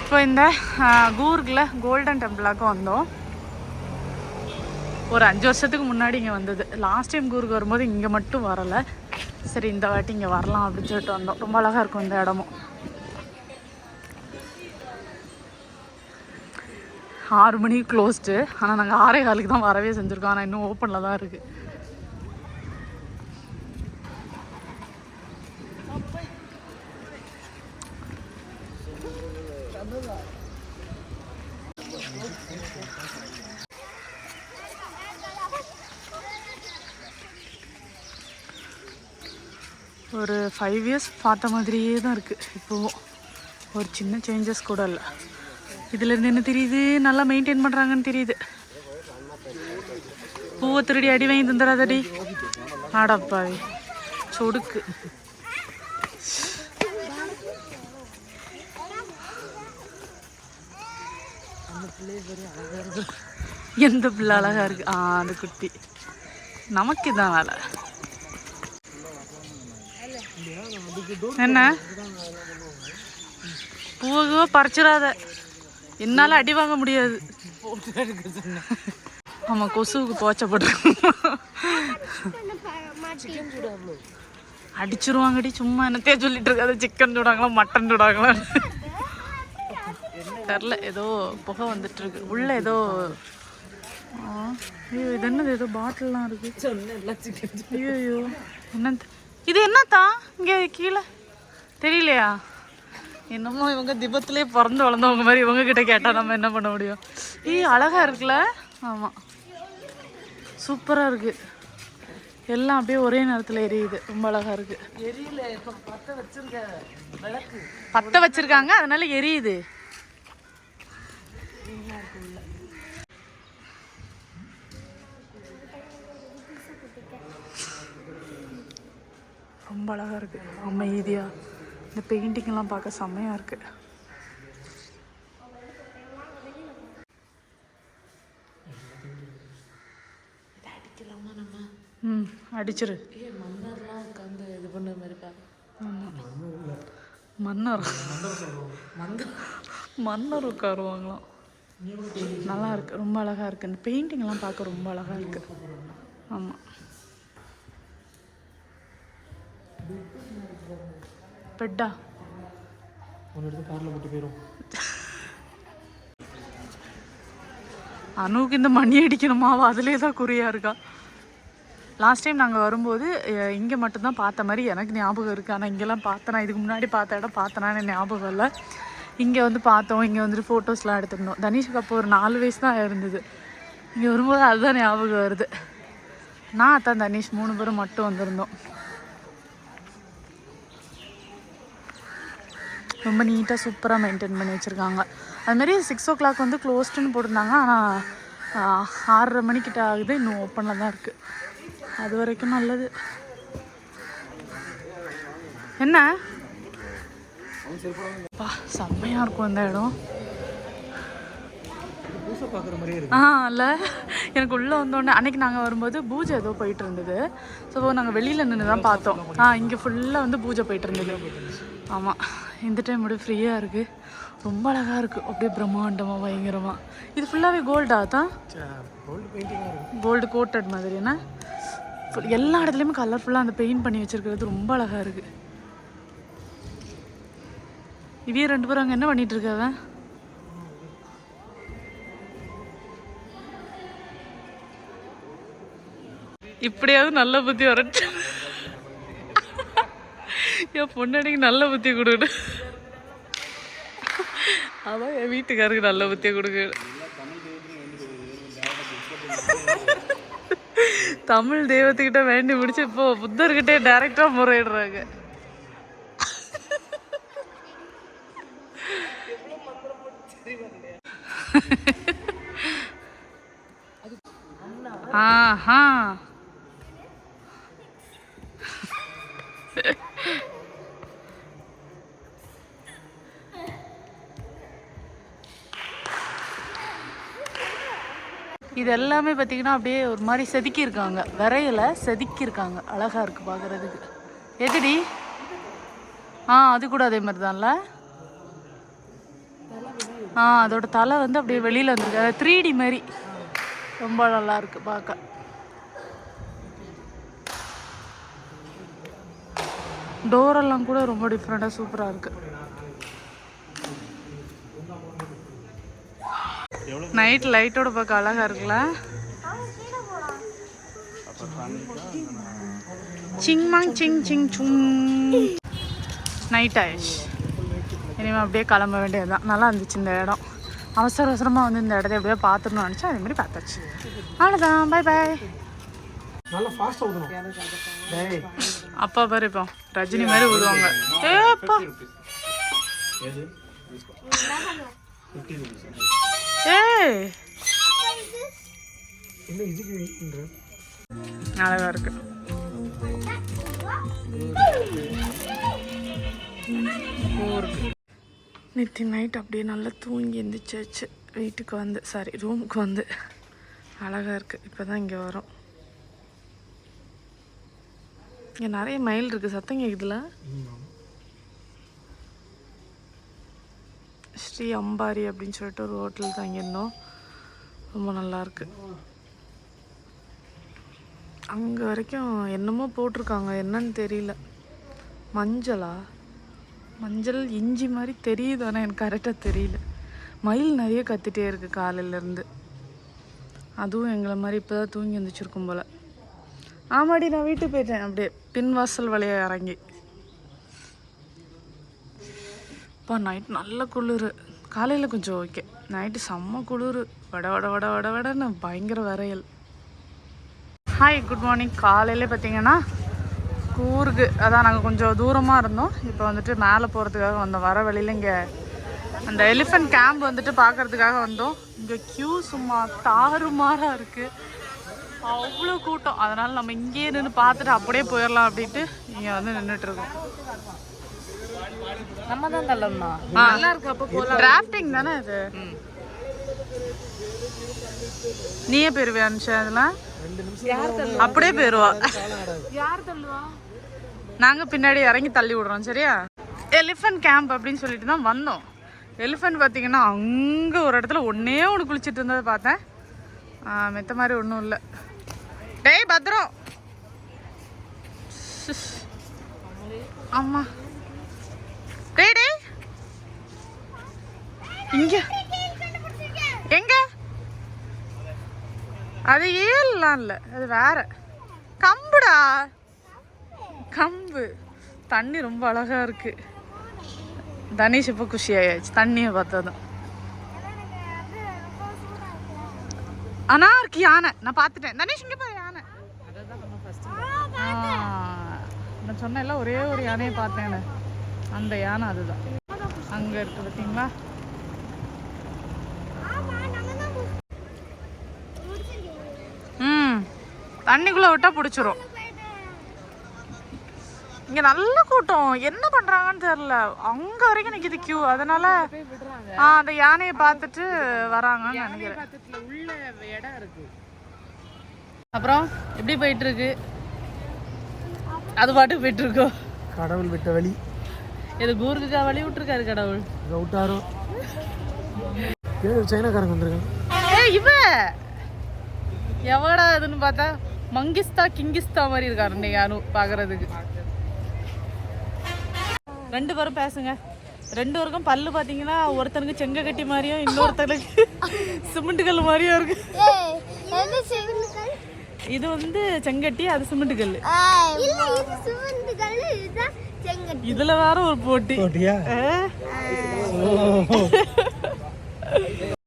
இப்போ இந்த கூர்கில் கோல்டன் டெம்பிளாக்கு வந்தோம். ஒரு 5 வருஷத்துக்கு முன்னாடி இங்கே வந்தது. லாஸ்ட் டைம் கூர்க்கு வரும்போது இங்கே மட்டும் வரலை. சரி இந்த வாட்டி இங்கே வரலாம் அப்படின்னு சொல்லிட்டு வந்தோம். ரொம்ப அழகாக இருக்கும் இந்த இடமும். 6 மணிக்கு க்ளோஸ்டு. ஆனால் நாங்கள் 6:15 தான் வரவே செஞ்சுருக்கோம். ஆனால் இன்னும் ஓப்பனில் தான் இருக்குது. ஒரு 5 இயர்ஸ் பார்த்த மாதிரியே தான் இருக்குது. இப்போவும் ஒரு சின்ன சேஞ்சஸ் கூட இல்லை. இதுலேருந்து என்ன தெரியுது, நல்லா மெயின்டைன் பண்ணுறாங்கன்னு தெரியுது. பூவை திருடி அடி வாங்கி தந்துடாதடி. ஆடப்பாவி சொடுக்கு. எந்த பிள்ளை அழகா இருக்கு? அந்த குட்டி. நமக்கு இதான் வேலை. என்ன பூவோ பறிச்சிடாத, என்னால அடி வாங்க முடியாது. ஆமா, கொசுவுக்கு போச்சப்பட்டு அடிச்சிருவாங்கடி. சும்மா என்னத்தையே சொல்லிட்டு இருக்காது. சிக்கன் சுடாங்களா மட்டன் சுடாங்களா தெரில. ஏதோ புகை வந்துட்டு இருக்கு உள்ள. ஏதோ ஐயோ இது என்னது, ஏதோ பாட்டில்லாம் இருக்கு. ஐயோ என்ன இது? என்னத்தா இங்கே கீழே தெரியலையா? என்னமோ இவங்க திபத்துலேயே பிறந்து வளர்ந்தவங்க மாதிரி இவங்க கிட்ட கேட்டால் நம்ம என்ன பண்ண முடியும்? அழகா இருக்குல்ல? ஆமாம், சூப்பராக இருக்கு. எல்லாம் அப்படியே ஒரே நேரத்தில் எரியுது. ரொம்ப அழகா இருக்கு. எரியல, பற்ற வச்சிருக்காங்க அதனால எரியுது. ரொம்ப அழகாக இருக்குது. அமைதியாக இந்த பெயிண்டிங்லாம் பார்க்க செம்மையாக இருக்குது. அடிச்சிரு. மன்னர்லாம் உட்காந்து இது பண்ண மாதிரி மன்னர் உட்காருவாங்களாம். நல்லா இருக்கு, ரொம்ப அழகாக இருக்குது. இந்த பெயிண்டிங்லாம் பார்க்க ரொம்ப அழகாக இருக்குது. ஆமாம், பெட்டா அனுவுக்கு இந்த மணி அடிக்கணுமாவா? அதிலே தான் குறியாக இருக்கா. லாஸ்ட் டைம் நாங்கள் வரும்போது இங்கே மட்டும்தான் பார்த்த மாதிரி எனக்கு ஞாபகம் இருக்குது. ஆனால் இங்கெல்லாம் பார்த்தேனா, இதுக்கு முன்னாடி பார்த்த இடம் பார்த்தனான்னு ஞாபகம் இல்லை. இங்கே வந்து பார்த்தோம். இங்கே வந்துட்டு ஃபோட்டோஸ்லாம் எடுத்துருந்தோம். தனிஷ்க்கு அப்போ ஒரு 4 வயசு தான் இருந்தது. இங்கே வரும்போது அதுதான் ஞாபகம் வருது. நான் அத்தான் தனிஷ் 3 பேரும் மட்டும் வந்திருந்தோம். ரொம்ப நீட்டாக சூப்பராக மெயின்டைன் பண்ணி வச்சுருக்காங்க. அதுமாரி 6 o'clock வந்து க்ளோஸ்டுன்னு போட்டிருந்தாங்க. ஆனால் 6:30 மணிக்கிட்ட ஆகுது. இன்னும் ஓப்பனில் தான் இருக்குது. அது வரைக்கும் நல்லது. என்ன செம்மையாக இருக்கும் இந்த இடம். இல்லை, எனக்கு உள்ளே வந்தோடனே அன்றைக்கி நாங்கள் வரும்போது பூஜை ஏதோ போயிட்டு இருந்தது. ஸோ நாங்கள் வெளியில் நின்று தான் பார்த்தோம். இங்கே ஃபுல்லாக வந்து பூஜை போயிட்டு இருந்தது. ஆமாம், இந்த டைம் அப்படியே ஃப்ரீயாக இருக்குது. ரொம்ப அழகாக இருக்குது. அப்படியே பிரம்மாண்டமாக பயங்கரமாக. இது ஃபுல்லாகவே கோல்டா தான்? கோல்டு கோட்டட் மாதிரினா எல்லா இடத்துலையுமே கலர்ஃபுல்லாக அந்த பெயிண்ட் பண்ணி வச்சுருக்கிறது ரொம்ப அழகாக இருக்குது. இவையே 2 பேரும் அங்கே என்ன பண்ணிகிட்டு இருக்காங்க? இப்படியாவது நல்ல புத்தி வரட்டு. என் பொண்ணடிக்கு நல்ல புத்தி கொடுக்கணும். அதான் என் வீட்டுக்காருக்கு நல்ல புத்தியை கொடுக்கணும். தமிழ் தெய்வத்துக்கிட்ட வேண்டி முடிச்சு இப்போ புத்தர்கிட்டே டைரக்டா முறையிடுறாங்க. ஆஹா, இது எல்லாமே பார்த்தீங்கன்னா அப்படியே ஒரு மாதிரி செதுக்கியிருக்காங்க. விரையில செதுக்கியிருக்காங்க. அழகாக இருக்குது பார்க்குறதுக்கு. எதுடி? அது கூட அதே மாதிரி தான்ல. அதோட தலை வந்து அப்படியே வெளியில் வந்துருக்கு. அது 3D மாதிரி ரொம்ப நல்லா இருக்கு பார்க்க. டோரெல்லாம் கூட ரொம்ப டிஃப்ரெண்டாக சூப்பராக இருக்கு. நைட் லைட்டோட பார்க்க அழகா இருக்குல்ல. சிங்மாங் சிங் சிங் சுங். நைட் ஆயிடுச்சு, இனிமேல் அப்படியே கிளம்ப வேண்டியதுதான். நல்லா இருந்துச்சு இந்த இடம். அவசர அவசரமாக வந்து இந்த இடத்த எப்படியோ பார்த்துடணும்னு நினச்சா அதே மாதிரி பார்த்தாச்சு. அவ்வளோதான், பை பாய். அப்பா பாரு இப்போ ரஜினி மாதிரி ஊதுவாங்க. ஏப்பா அழகா இருக்கு. நேற்று நைட் அப்படியே நல்லா தூங்கி எழுந்திரிச்சாச்சு. வீட்டுக்கு வந்து ரூமுக்கு வந்து அழகா இருக்கு. இப்போதான் இங்கே வரோம். இங்கே நிறைய மயில் இருக்கு. சத்தம் கேக்குதுல. ஸ்ரீ அம்பாரி அப்படின்னு சொல்லிட்டு ஒரு ஹோட்டல் தங்கியிருந்தோம். ரொம்ப நல்லா இருக்கு. அங்கே வரைக்கும் என்னமோ போட்டிருக்காங்க, என்னன்னு தெரியல. மஞ்சள் இஞ்சி மாதிரி தெரியுது, ஆனால் எனக்கு கரெக்டாக தெரியல. மயில் நிறைய கத்திட்டே இருக்குது காலையிலேருந்து. அதுவும் எங்களை மாதிரி இப்போ தான் தூங்கி வந்துச்சிருக்கும் போல். ஆமாடி, நான் வீட்டுக்கு போயிட்டேன். அப்படியே பின்வாசல் வழியாக இறங்கி. இப்போ நைட் நல்ல குளிர். காலையில் கொஞ்சம் ஓகே, நைட்டு செம்ம குளிர். வடன்னு பயங்கர வரையல். Hi, good morning. காலையிலே பார்த்தீங்கன்னா கூர்கு, அதான் நாங்கள் கொஞ்சம் தூரமாக இருந்தோம். இப்போ வந்துட்டு மேலே போகிறதுக்காக வந்தோம். வர வழியில் இங்கே அந்த எலிஃபென்ட் கேம்ப் வந்துட்டு பார்க்குறதுக்காக வந்தோம். இங்கே க்யூ சும்மா தாறுமாறாக இருக்குது, அவ்வளோ கூட்டம். அதனால் நம்ம இங்கேயே நின்று பார்த்துட்டு அப்படியே போயிடலாம் அப்படின்ட்டு இங்கே வந்து நின்றுட்டுருக்கோம். நம்ம தான் தள்ளம்மா நல்லா இருக்கு. அப்போ போகலாம். டிராஃப்டிங் தானே இது. நீயே போயிருவியா அனுஷா? அதெல்லாம் அப்படியே போயிருவா. யார் தள்ளுவா? நாங்கள் பின்னாடி இறங்கி தள்ளி விடுறோம். சரியா? எலிஃபென்ட் கேம்ப் அப்படின்னு சொல்லிட்டு தான் வந்தோம். எலிஃபென்ட் பார்த்தீங்கன்னா அங்கே ஒரு இடத்துல ஒன்று குளிச்சுட்டு இருந்ததை பார்த்தேன். மெத்த மாதிரி ஒன்றும் இல்லை. டேய் பத்திரம். ஆமாம் டேய் இங்க எங்க? அது ஏல்லாம் இல்லை, அது வேற கம்புடா. கம்பு. தண்ணி ரொம்ப அழகா இருக்கு. தனீஷ் இப்போ குஷி ஆயாச்சு தண்ணியை பார்த்ததும். ஆனா இருக்கு யானை, நான் பார்த்துட்டேன். தனீஷ் இங்க போய் யானை. நான் சொன்னேன்ல ஒரே ஒரு யானையை பார்த்தேன்னு, அந்த யானை அதுதான் அங்க இருக்கு. பார்த்தீங்களா? தண்ணிக்குள்ள விட்டா பிடிச்சிரும். இங்க நல்ல கூட்டம். என்ன பண்றாங்கன்னு தெரியல. அங்க வரைக்கும் நிக்குது கியூ. அதனால அந்த யானையை பார்த்துட்டு வராங்கன்னு நினைக்கிறேன். அப்புறம் எப்படி போயிட்டு இருக்கு? அது பாட்டுக்கு போயிட்டு இருக்கோம். கடவுள் விட்ட வழி. இது கூர்க்குக்கா வழி விட்டுருக்காரு கடவுள். விட்டாரோ? சைனாக்காரங்க வந்துருக்காங்க. இவ எவடா அதுன்னு பார்த்தா மங்கிஸ்தா கிங்கிஸ்தா மாதிரி இருக்காரு இன்னைக்கு அனு பார்க்கறதுக்கு. ரெண்டு பேரும் பேசுங்க. ரெண்டு பேருக்கும் பல்லு பார்த்தீங்கன்னா ஒருத்தனுக்கு செங்க கட்டி மாதிரியும் இன்னொருத்தனுக்கு சிமெண்ட் கல் மாதிரியும் இருக்கு. இது வந்து செங்கட்டி, அது சிமெண்ட் கல். இதுல வேற ஒரு போட்டியா?